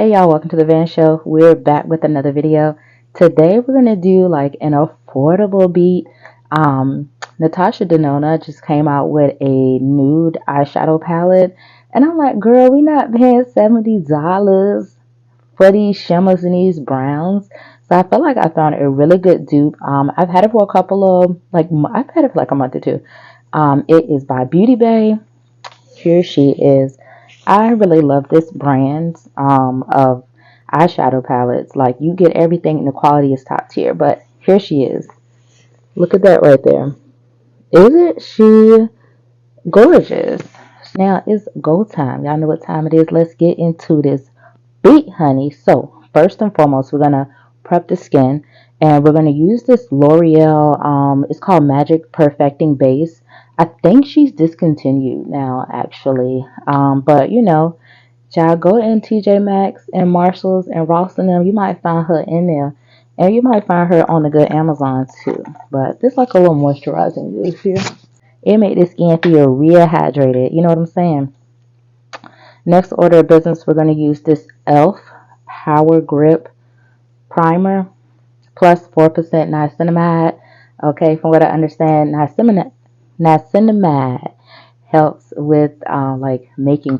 Hey y'all, welcome to the Van Show. We're back with another video. Today we're gonna do like an affordable beat. Natasha Denona just came out with a nude eyeshadow palette, and I'm like, girl, we not paying $70 for these shimmers and these browns. So I felt like I found a really good dupe. I've had it for a couple of I've had it for like a month or two. It is by Beauty Bay. Here she is. I really love this brand of eyeshadow palettes. Like, you get everything and the quality is top tier. But here she is. Look at that right there. Isn't she gorgeous? Now it's go time. Y'all know what time it is. Let's get into this beat, honey. So first and foremost, we're gonna prep the skin, and we're gonna use this L'Oreal. It's called Magic Perfecting Base. I think she's discontinued now, actually. But you know, child, go in TJ Maxx and Marshalls and Ross and them. You might find her in there, and you might find her on the good Amazon too. But this like a little moisturizing this here. It made the skin feel real hydrated. You know what I'm saying? Next order of business, we're going to use this E.L.f. Power Grip Primer plus 4% niacinamide. Okay, from what I understand, niacinamide helps with like making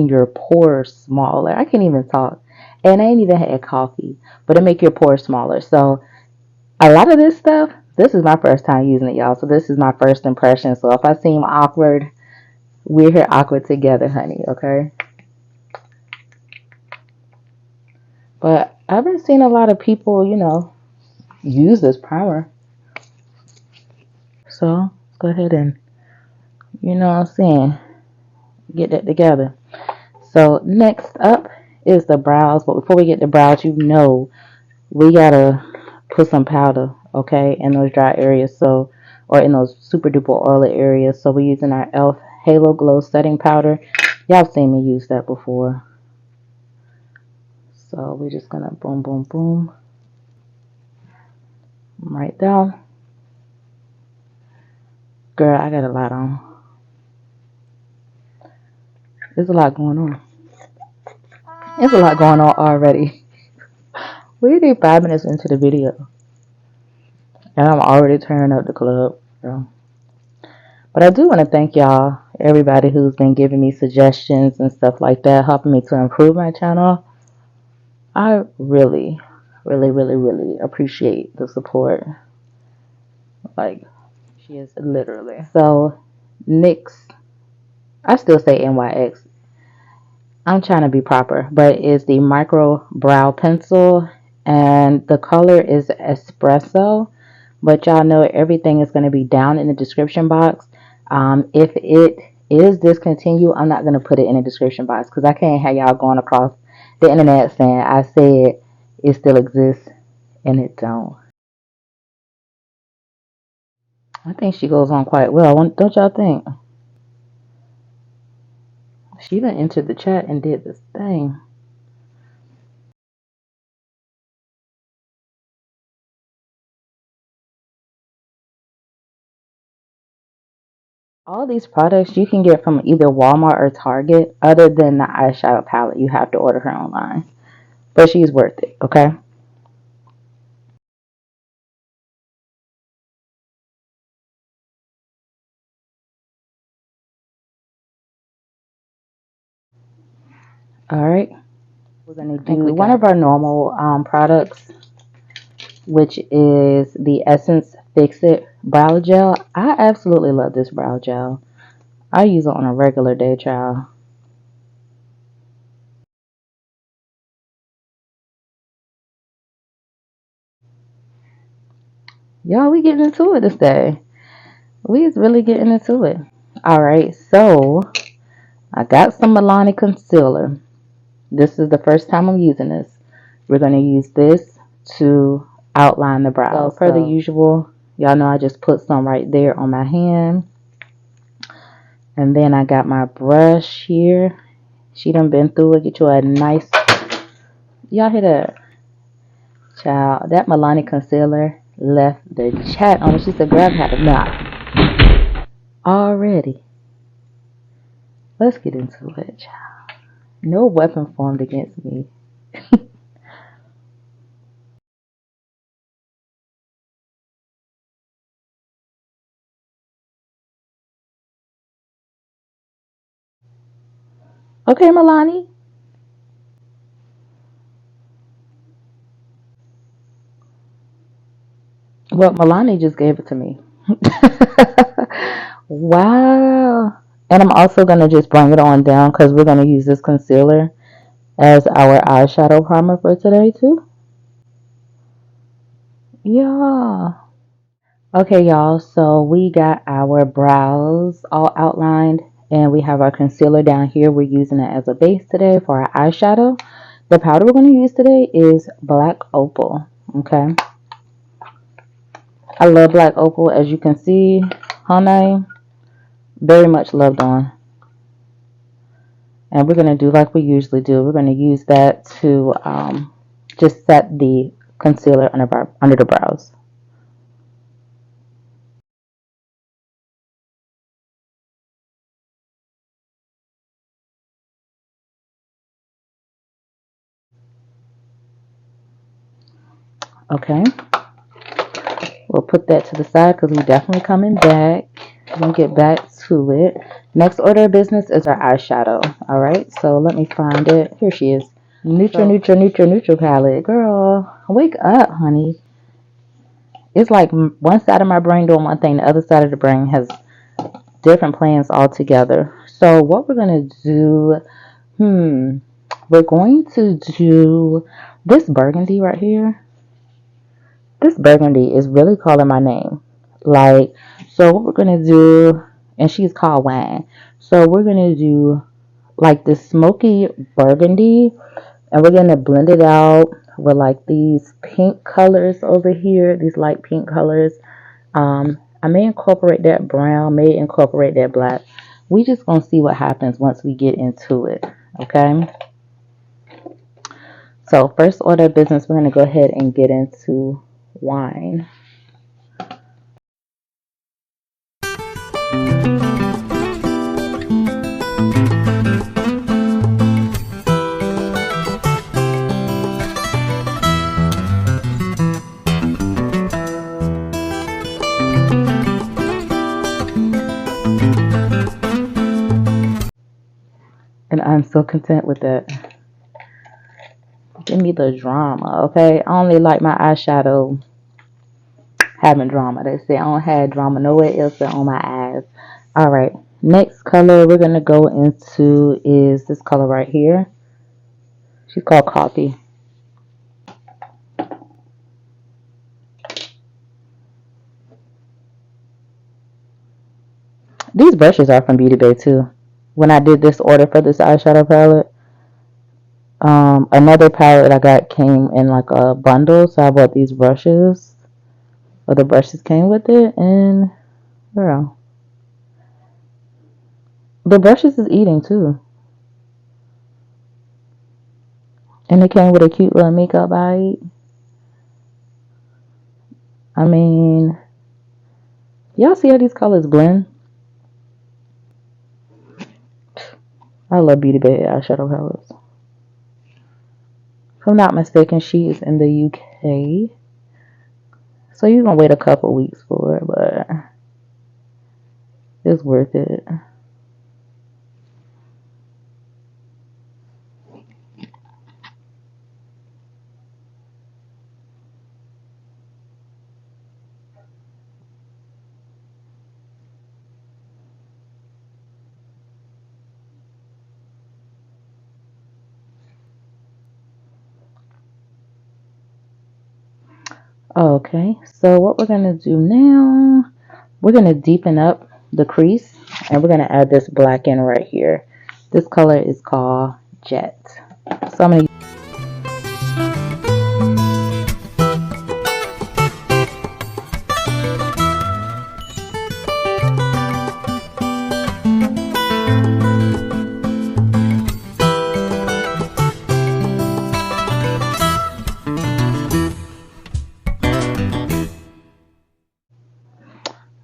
your pores smaller. I can't even talk, and I ain't even had coffee, but it make your pores smaller. So a lot of this stuff, this is my first time using it, y'all. So this is my first impression. So if I seem awkward, we're here awkward together, honey, okay? But I've been seeing a lot of people, you know, use this primer. So let's go ahead and, you know what I'm saying, get that together. So next up is the brows. But before we get the brows, you know, we gotta put some powder, okay, in those dry areas. So, or in those super duper oily areas. So we're using our E.L.f. Halo Glow Setting Powder. Y'all seen me use that before. So we're just gonna boom, boom, boom, right down. Girl, I got a lot on. There's a lot going on. There's a lot going on already. We did 5 minutes into the video, and I'm already turning up the club, girl. But I do want to thank y'all, everybody who's been giving me suggestions and stuff like that, helping me to improve my channel. I really, really, really, really appreciate the support. Like, she is literally. So, NYX, I still say NYX. I'm trying to be proper, but it's the Micro Brow Pencil, and the color is Espresso. But y'all know everything is going to be down in the description box. If it is discontinued, I'm not going to put it in the description box because I can't have y'all going across the internet saying I said it still exists and it don't. I think she goes on quite well, don't y'all think? She done entered the chat and did this thing. All these products you can get from either Walmart or Target. Other than the eyeshadow palette, you have to order her online. But she's worth it, okay? Alright. We're going to do one of our normal products, which is the Essence Fix It Brow Gel. I absolutely love this brow gel. I use it on a regular day, child. Y'all, we getting into it this day. We is really getting into it. Alright, so I got some Milani concealer. This is the first time I'm using this. We're going to use this to outline the brows. So, per the usual, y'all know I just put some right there on my hand. And then I got my brush here. She done been through it. Get you a nice... Y'all hear that? Child, that Milani concealer left the chat on it. She said, grab had a knot. Already. Let's get into it, child. No weapon formed against me. Okay, Milani. Well, Milani just gave it to me. Wow. And I'm also going to just bring it on down because we're going to use this concealer as our eyeshadow primer for today too. Yeah. Okay, y'all. So we got our brows all outlined and we have our concealer down here. We're using it as a base today for our eyeshadow. The powder we're going to use today is Black Opal. Okay. I love Black Opal. As you can see, honey, very much loved on. And we're going to do like we usually do. We're going to use that to just set the concealer under the brows. Okay. We'll put that to the side because we're definitely coming back. We're going to get back to it. Next order of business is our eyeshadow. Alright, so let me find it. Here she is. Neutral palette. Girl, wake up, honey. It's like one side of my brain doing one thing. The other side of the brain has different plans altogether. So what we're going to do, we're going to do this burgundy right here. This burgundy is really calling my name. Like, so what we're going to do, and she's called Wine. So we're going to do like this smoky burgundy, and we're going to blend it out with like these pink colors over here, these light pink colors. I may incorporate that brown, may incorporate that black. We just going to see what happens once we get into it, okay? So first order of business, we're going to go ahead and get into Wine. And I'm so content with that. Give me the drama, okay? I only like my eyeshadow having drama. They say I don't have drama nowhere else but on my eyes. Alright, next color we're going to go into is this color right here. She's called Coffee. These brushes are from Beauty Bay too. When I did this order for this eyeshadow palette, another palette I got came in like a bundle, so I bought these brushes. Or the brushes came with it, and girl, the brushes is eating too. And it came with a cute little makeup bite. I mean, y'all see how these colors blend? I love Beauty Bay eyeshadow palettes. If I'm not mistaken, she is in the UK. So you're going to wait a couple weeks for it, but it's worth it. Okay, so what we're going to do now, we're going to deepen up the crease, and we're going to add this black in right here. This color is called Jet. So I'm going to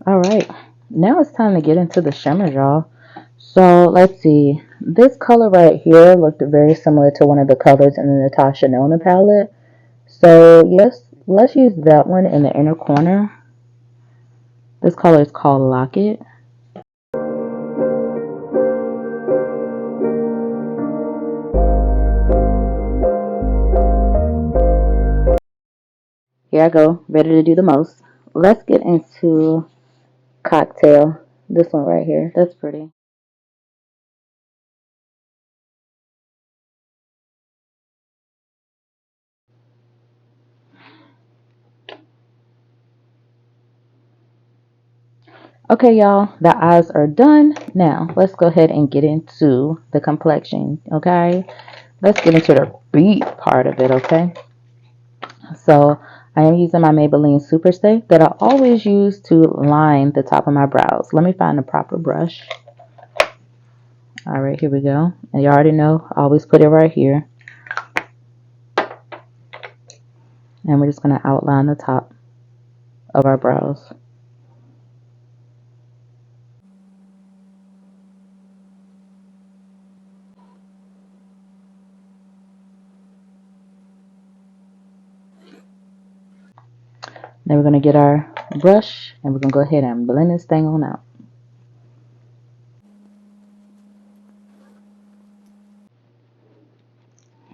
Alright, now it's time to get into the shimmer, y'all. So let's see. this color right here looked very similar to one of the colors in the Natasha Denona palette. So yes, let's use that one in the inner corner. This color is called Locket. Here I go, ready to do the most. Let's get into Cocktail. This one right here. That's pretty. Okay, y'all, the eyes are done. Now, let's go ahead and get into the complexion, okay? Let's get into the beat part of it, okay? So, I am using my Maybelline Super Stay that I always use to line the top of my brows. Let me find the proper brush. All right, here we go. And you already know, I always put it right here. And we're just going to outline the top of our brows. Then we're going to get our brush and we're going to go ahead and blend this thing on out.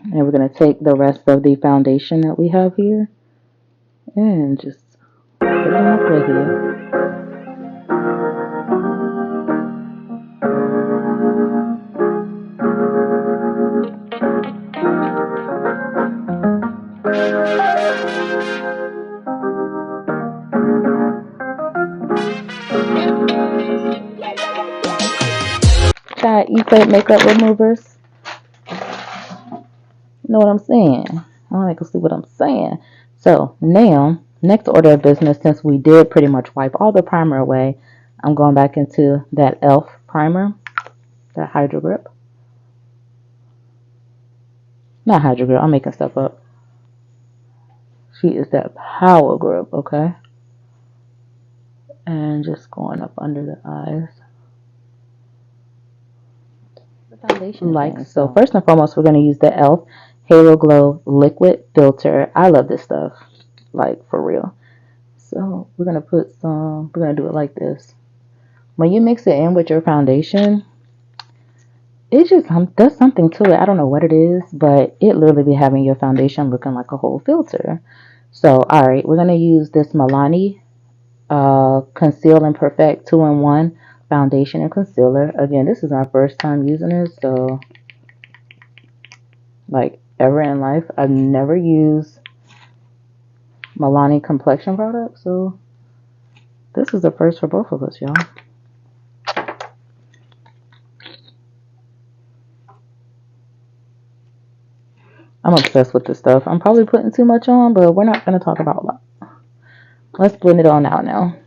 And we're going to take the rest of the foundation that we have here and just put it on our plate here. Try Equate makeup removers. You know what I'm saying? I don't can see what I'm saying. So now, next order of business, since we did pretty much wipe all the primer away, I'm going back into that E.L.f. primer, that Hydro Grip. Not Hydro Grip, I'm making stuff up. She is that Power Grip, okay? And just going up under the eyes. Foundation like so. First and foremost, we're going to use the E.L.f. Halo Glow Liquid Filter. I love this stuff, like for real. So we're going to put some, we're going to do it like this. When you mix it in with your foundation, it just does something to it. I don't know what it is, but it literally be having your foundation looking like a whole filter. So, all right, we're going to use this Milani Conceal and Perfect 2-in-1 foundation and concealer. Again, this is my first time using it, so like ever in life, I've never used Milani complexion product, so this is the first for both of us, y'all. I'm obsessed with this stuff. I'm probably putting too much on, but we're not going to talk about that. Let's blend it on out now.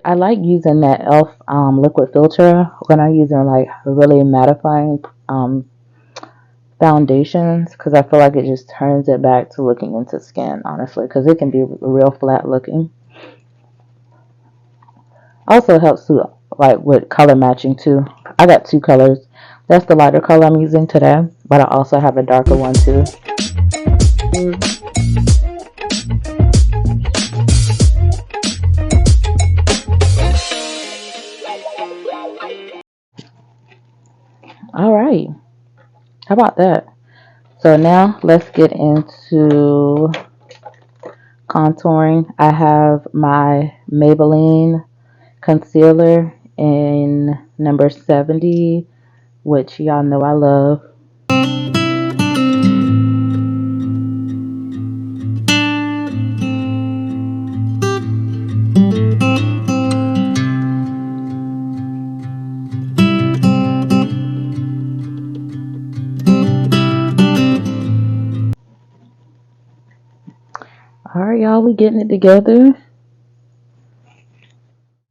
I like using that E.L.f. liquid filter when I'm using like really mattifying foundations, because I feel like it just turns it back to looking into skin, honestly, because it can be real flat looking. Also helps to like with color matching too. I got two colors. That's the lighter color I'm using today, but I also have a darker one too. All right, how about that? So now let's get into contouring. I have my Maybelline concealer in number 70, which y'all know I love. Alright, y'all, we getting it together.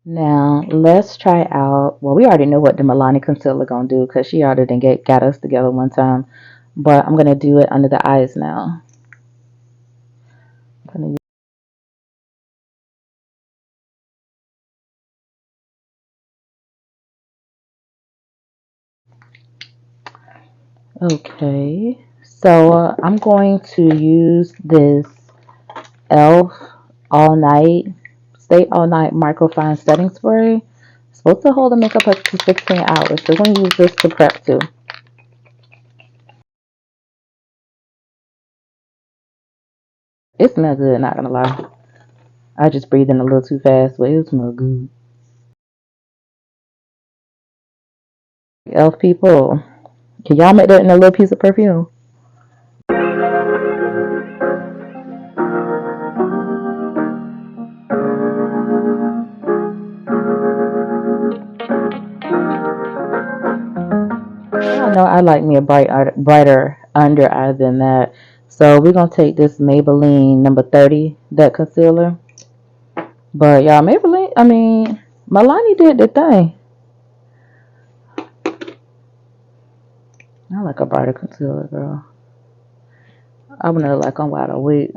Now, let's try out, well, we already know what the Milani concealer gonna do because she already got us together one time. but I'm gonna do it under the eyes now. Okay, so I'm going to use this E.L.f. Stay All Night Microfine Setting Spray. It's supposed to hold the makeup up to 16 hours. So we're going to use this to prep too. It smells good, not gonna lie. I just breathed in a little too fast, but it smells good. E.L.f. people, can y'all make that in a little piece of perfume? I know I like me a brighter under eye than that. So we're going to take this Maybelline number 30, that concealer. But y'all, Milani did the thing. I like a brighter concealer, girl. I want to look like I'm wide awake.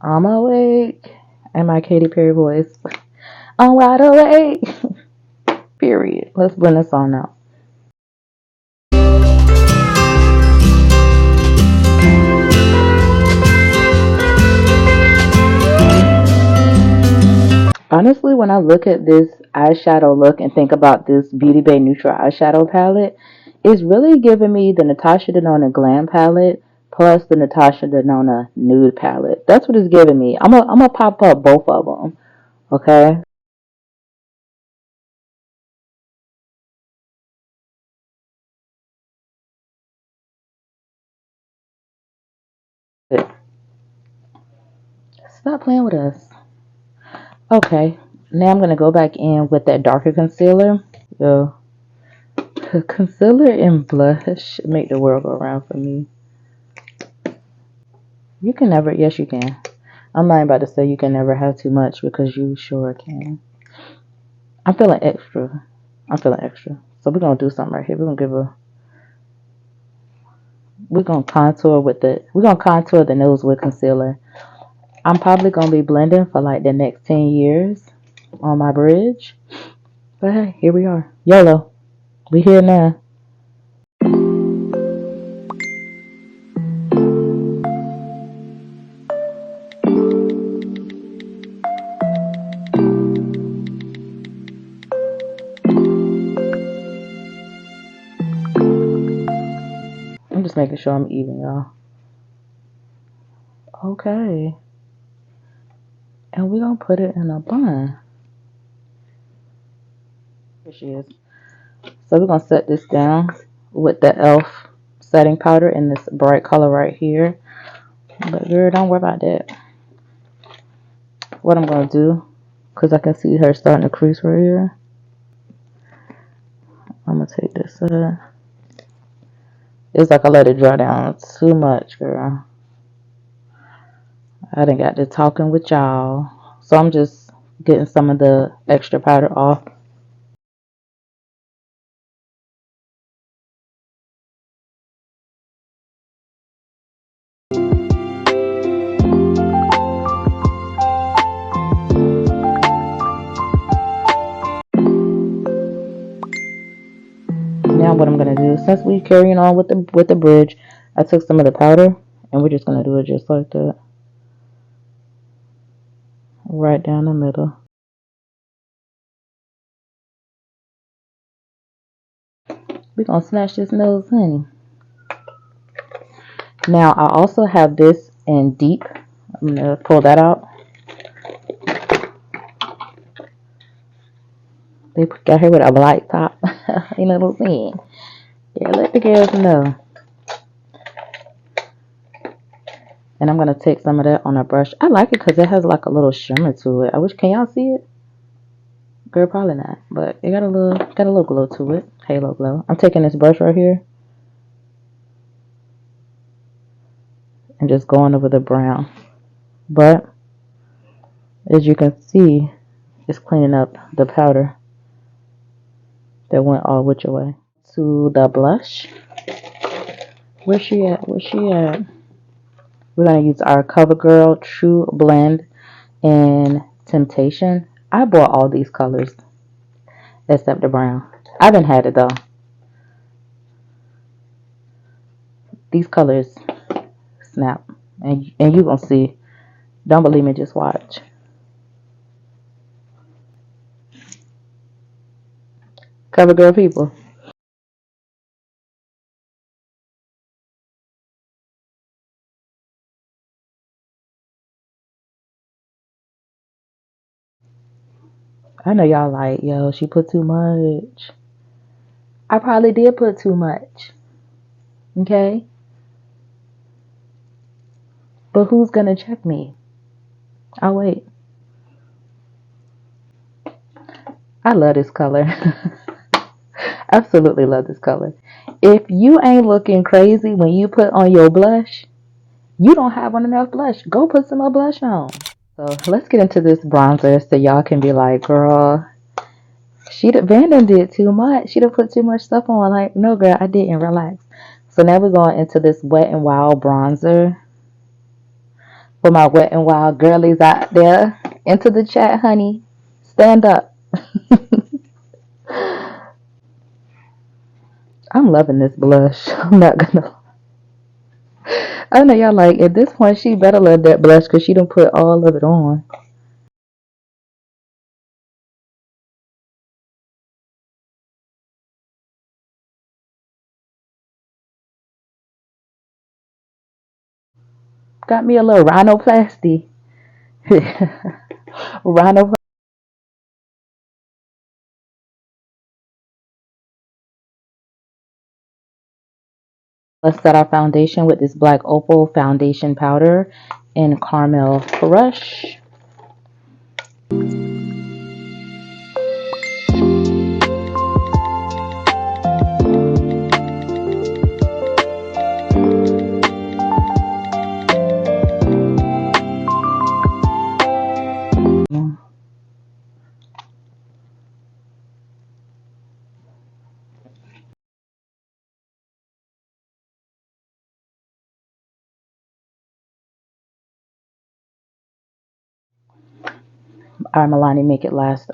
I'm awake. And my Katy Perry voice. I'm wide awake. Period. Let's blend this on out. Honestly, when I look at this eyeshadow look and think about this Beauty Bay Neutral eyeshadow palette, it's really giving me the Natasha Denona Glam palette plus the Natasha Denona Nude palette. That's what it's giving me. I'm gonna pop up both of them. Okay. Stop playing with us. Okay. Now I'm gonna go back in with that darker concealer. Yo, concealer and blush make the world go around for me. You can never, yes you can. I'm not about to say you can never have too much because you sure can. I'm feeling extra. So we're gonna do something right here. We're gonna contour the nose with concealer. I'm probably gonna be blending for like the next 10 years on my bridge. But hey, here we are. YOLO. We here now. I'm just making sure I'm even, y'all. Okay. And we're gonna put it in a bun. Here she is. So we're gonna set this down with the E.L.f. setting powder in this bright color right here. But girl, don't worry about that. What I'm gonna do, because I can see her starting to crease right here. I'm gonna take this. It's like I let it dry down too much, girl. I done got to talking with y'all, so I'm just getting some of the extra powder off. Now what I'm gonna do, since we carrying on with the bridge, I took some of the powder and we're just gonna do it just like that, right down the middle. We're gonna snatch this nose, honey. Now I also have this in Deep. I'm gonna pull that out. They got her with a light top. You know what I'm saying? Yeah, let the girls know. And I'm gonna take some of that on a brush. I like it because it has like a little shimmer to it. I wish, can y'all see it? Girl, probably not. But it got a little glow to it. Halo glow. I'm taking this brush right here and just going over the brown. But as you can see, it's cleaning up the powder that went all which way. To the blush. Where's she at? Where's she at? We're gonna use our CoverGirl TruBlend in Temptation. I bought all these colors except the brown. I haven't had it though. These colors snap, and you gonna see. Don't believe me? Just watch. CoverGirl people. I know y'all like, yo, she put too much. I probably did put too much. Okay? But who's gonna check me? I'll wait. I love this color. Absolutely love this color. If you ain't looking crazy when you put on your blush, you don't have on enough blush. Go put some more blush on. So let's get into this bronzer so y'all can be like, girl, Vanda did too much. She done put too much stuff on. Like, no, girl, I didn't. Relax. So now we're going into this Wet n Wild bronzer. For my Wet n Wild girlies out there, into the chat, honey. Stand up. I'm loving this blush. I'm not gonna. I know y'all like, at this point, she better love that blush because she done put all of it on. Got me a little rhinoplasty. Rhinoplasty. Let's set our foundation with this Black Opal foundation powder and caramel brush. Our Milani Make It Last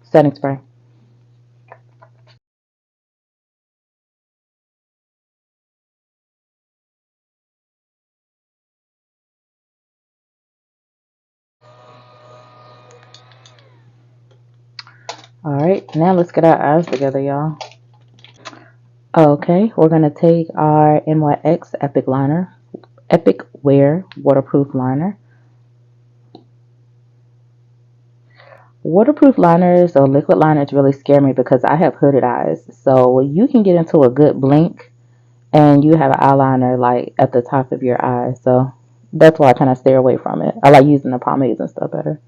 setting spray. Alright, now let's get our eyes together, y'all. Okay, we're going to take our NYX Epic Liner, Epic Wear Waterproof Liner. Waterproof liners or liquid liners really scare me because I have hooded eyes. So you can get into a good blink and you have an eyeliner like at the top of your eye. So that's why I kind of stay away from it. I like using the pomades and stuff better.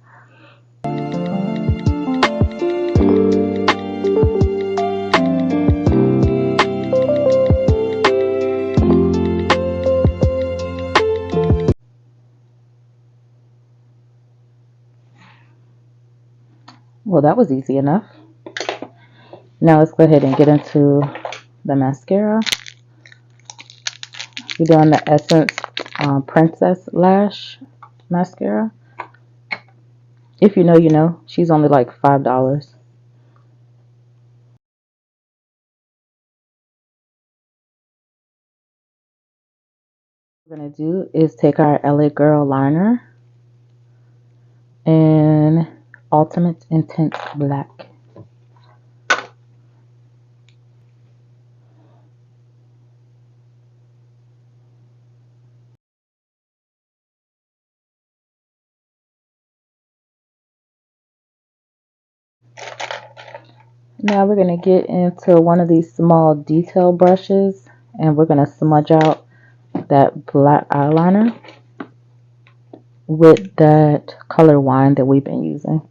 Well, that was easy enough. Now let's go ahead and get into the mascara. We're doing the Essence Princess Lash Mascara. If you know, you know. She's only like $5. What we're going to do is take our LA Girl liner and Ultimate Intense Black. Now we're going to get into one of these small detail brushes and we're going to smudge out that black eyeliner with that color wine that we've been using.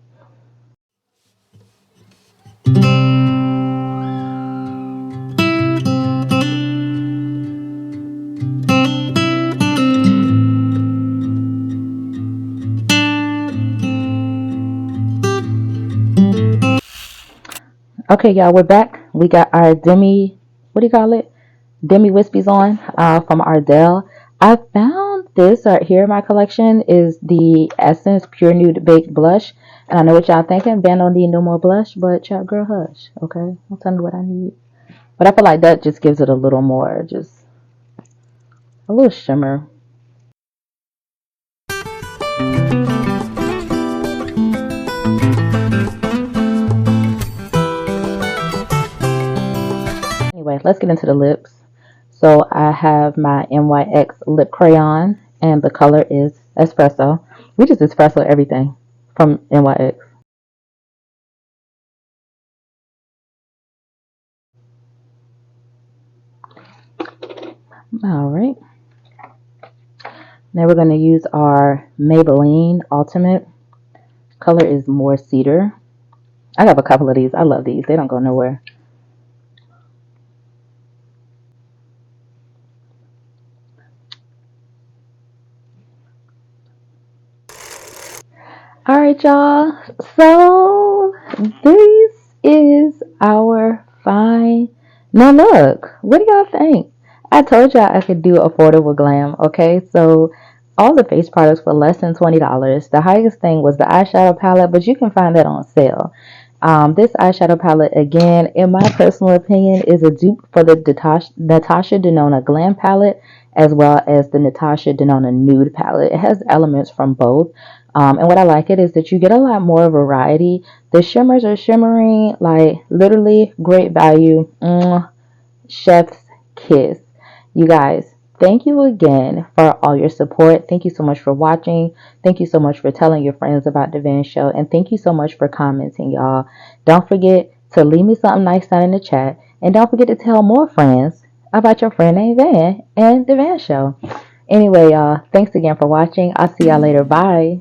Okay, y'all, we're back. We got our what do you call it? Demi Wispies on from Ardell. I found this right here in my collection is the Essence Pure Nude Baked Blush. And I know what y'all thinking. Ben don't need no more blush, but child girl hush. Okay? Don't tell me what I need. But I feel like that just gives it a little more, just a little shimmer. Anyway, let's get into the lips. So I have my NYX lip crayon, and the color is Espresso. We just espresso everything from NYX. All right. Now we're going to use our Maybelline Ultimate. Color is More Cedar. I have a couple of these. I love these. They don't go nowhere. All right, y'all. So this is our fine. Now look, what do y'all think? I told y'all I could do affordable glam. Okay, so all the face products were less than $20. The highest thing was the eyeshadow palette, but you can find that on sale. This eyeshadow palette, again, in my personal opinion, is a dupe for the Natasha Denona Glam palette, as well as the Natasha Denona Nude palette. It has elements from both. And what I like it is that you get a lot more variety. The shimmers are shimmering, like literally great value. Chef's kiss. You guys, thank you again for all your support. Thank you so much for watching. Thank you so much for telling your friends about the Van Show. And thank you so much for commenting, y'all. Don't forget to leave me something nice down in the chat. And don't forget to tell more friends about your friend named Van and the Van Show. Anyway, y'all, thanks again for watching. I'll see y'all later. Bye.